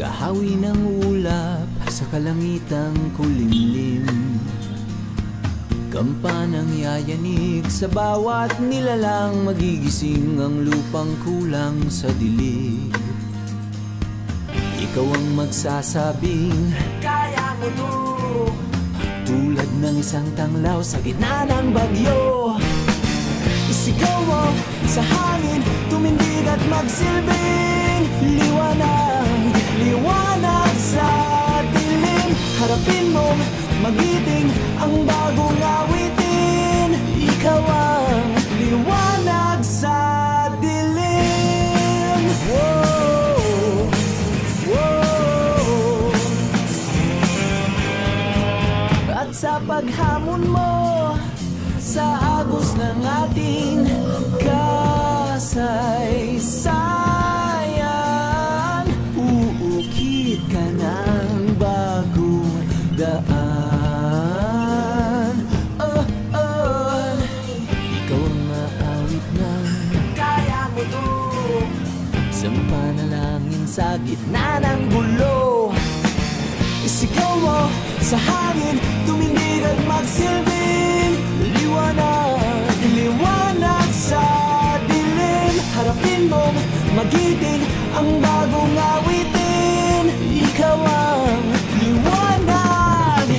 tagahawi ng ulap sa kalangitang kulimlim. Kampanang yayanig sa bawat nilalang, magigising ang lupang kulang sa dilig. Ikaw ang magsasabing kaya mo to, tulad ng isang tanglaw sa gitna ng bagyo. Isigaw mo sa hangin, tumindig at magsilbing liwanag, liwanag sa dilim. Harapin mo, magiting ang bagong awitin. Ikaw ang liwanag sa dilim. Whoa, whoa. At sa paghamon mo sa agos ng ating kasaysayan, uukit ka ng bagong daan. Ikaw ang maawit ng kaya mo to, isang panalangin sa gitna ng gulo. Isigaw mo sa hangin, tumindig at magsilbing liwanag, liwanag sa dilim. Harapin mo, magiting ang bagong awitin. Ikaw ang liwanag.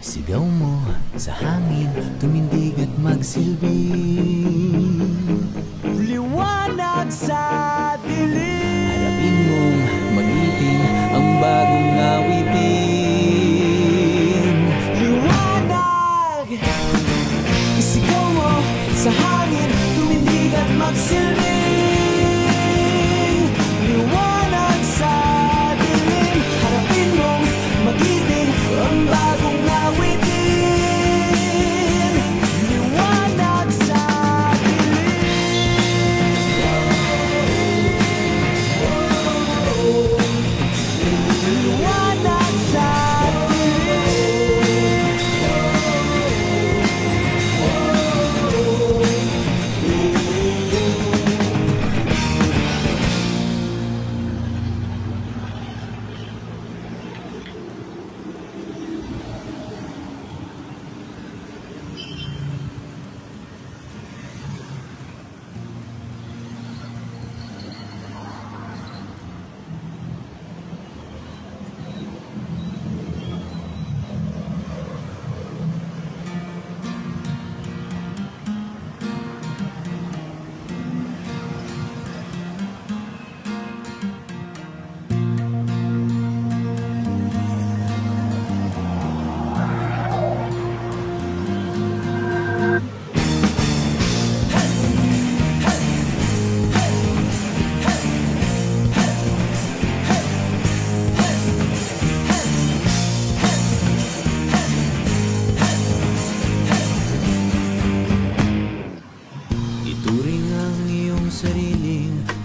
Sigaw mo sa hangin, tumindig at magsilbing liwanag sa dilim. Harapin mong magiting ang bagong awitin. Liwanag! Isigaw mo sa hangin, tumindig at magsilbing liwanag sa dilim. Harapin mong magiting ang bagong awitin. Liwanag sa dilim. Liwanag sa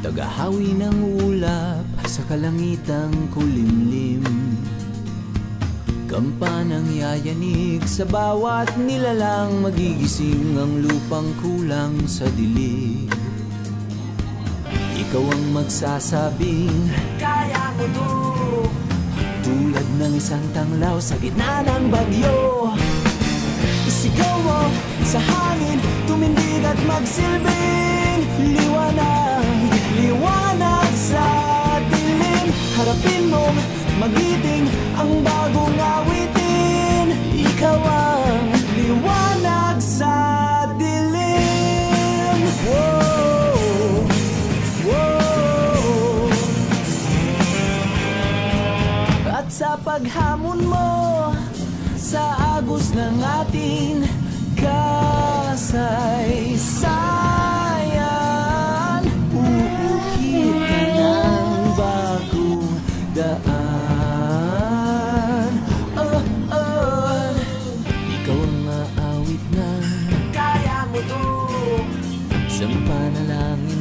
tagahawi ng ulap sa kalangitang kulimlim. Kampanang yayanig sa bawat nilalang, magigising ang lupang kulang sa dilig. Ikaw ang magsasabing kaya mo to, tulad ng isang tanglaw sa gitna ng bagyo. Isigaw mo sa hangin, tumindig at magsilbing liwanag, liwanag sa dilim. Harapin mo, magiting ang bagong awitin. Ikaw ang liwanag sa dilim. Whoa, whoa. At sa paghamon mo sa agos ng ating kasaysayan, uukit ka ng bagong daan.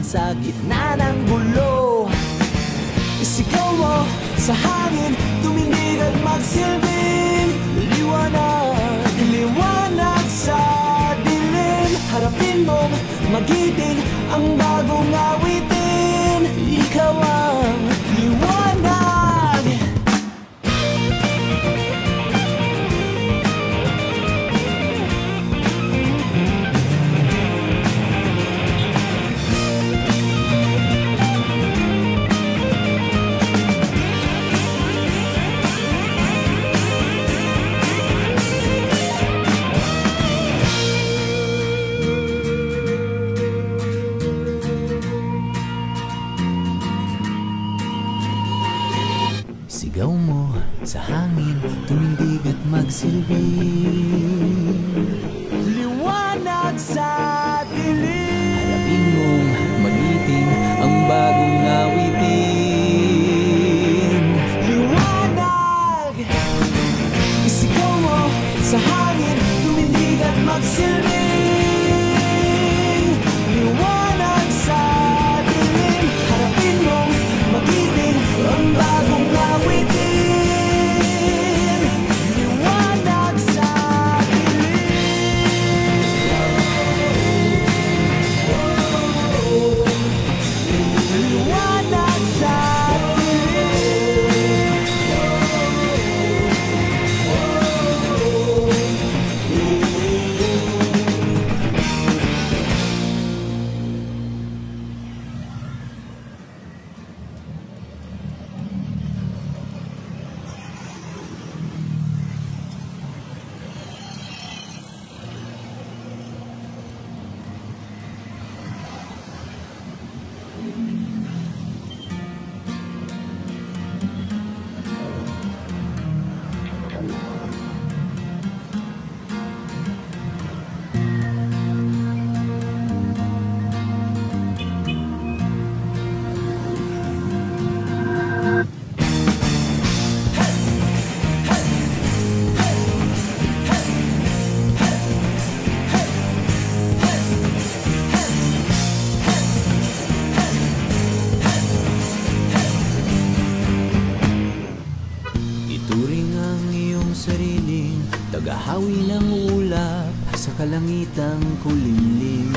sa gitna ng gulo. Isigaw mo sa hangin, tumindig at magsilbing liwanag, liwanag sa dilim. Harapin mong magiting ang bagong awitin. Ikaw ang liwanag. Sigaw mo sa hangin, tumindig at magsilbing liwanag sa dilim. Harapin mong magiting ang bagong awitin. Liwanag! Isigaw mo sa hangin, tumindig at magsilbing liwanag sa dilim. Harapin mong magiting ang bagong awitin. Liwanag sa dilim. Liwanag sa ituring ang iyong sariling tagahawi ng ulap sa kalangitang kulimlim.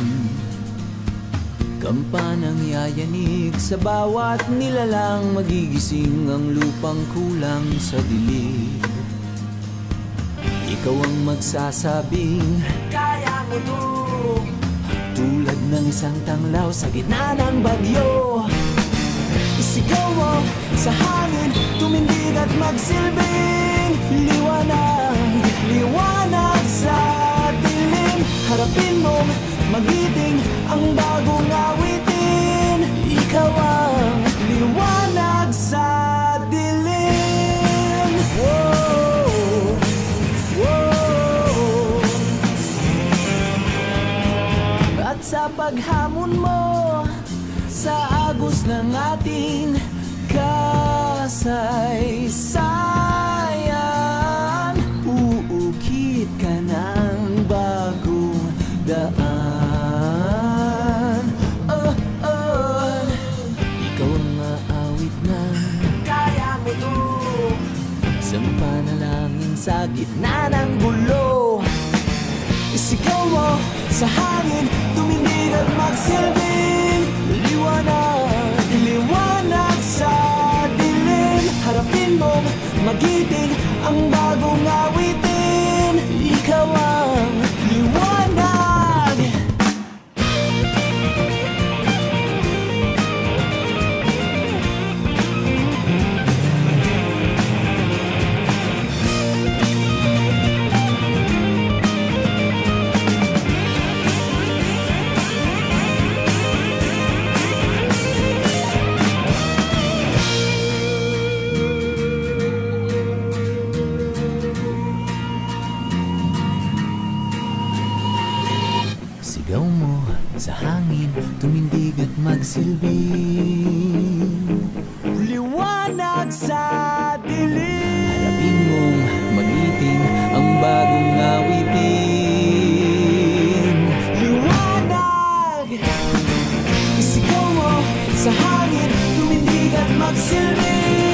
Kampanang yayanig sa bawat nilalang, magigising ang lupang kulang sa dilig. Ikaw ang magsasabing kaya mo to, tulad ng isang tanglaw sa gitna ng bagyo. Isigaw mo sa hangin, tumindig at magsilbing liwanag, liwanag sa dilim. Harapin mong magiting ang bagong awitin. Ikaw ang liwanag sa dilim. Whoa, whoa. At sa paghamon mo sa agos ng ating kasaysayan, uukit ka ng bagong daan. Ikaw ang maawit na kaya mo to, isang panalangin sa gitna ng gulo. Isigaw mo sa hangin, tumindig at magsilbing liwanag, liwanag sa dilim. Harapin mong magiting ang bagong awitin. Ikaw ang liwanag. Sigaw mo sa hangin, tumindig at magsilbing liwanag sa dilim. Harapin mong magiting ang bagong awitin. Liwanag! Isigaw Sa hangin, tumindig at magsilbi.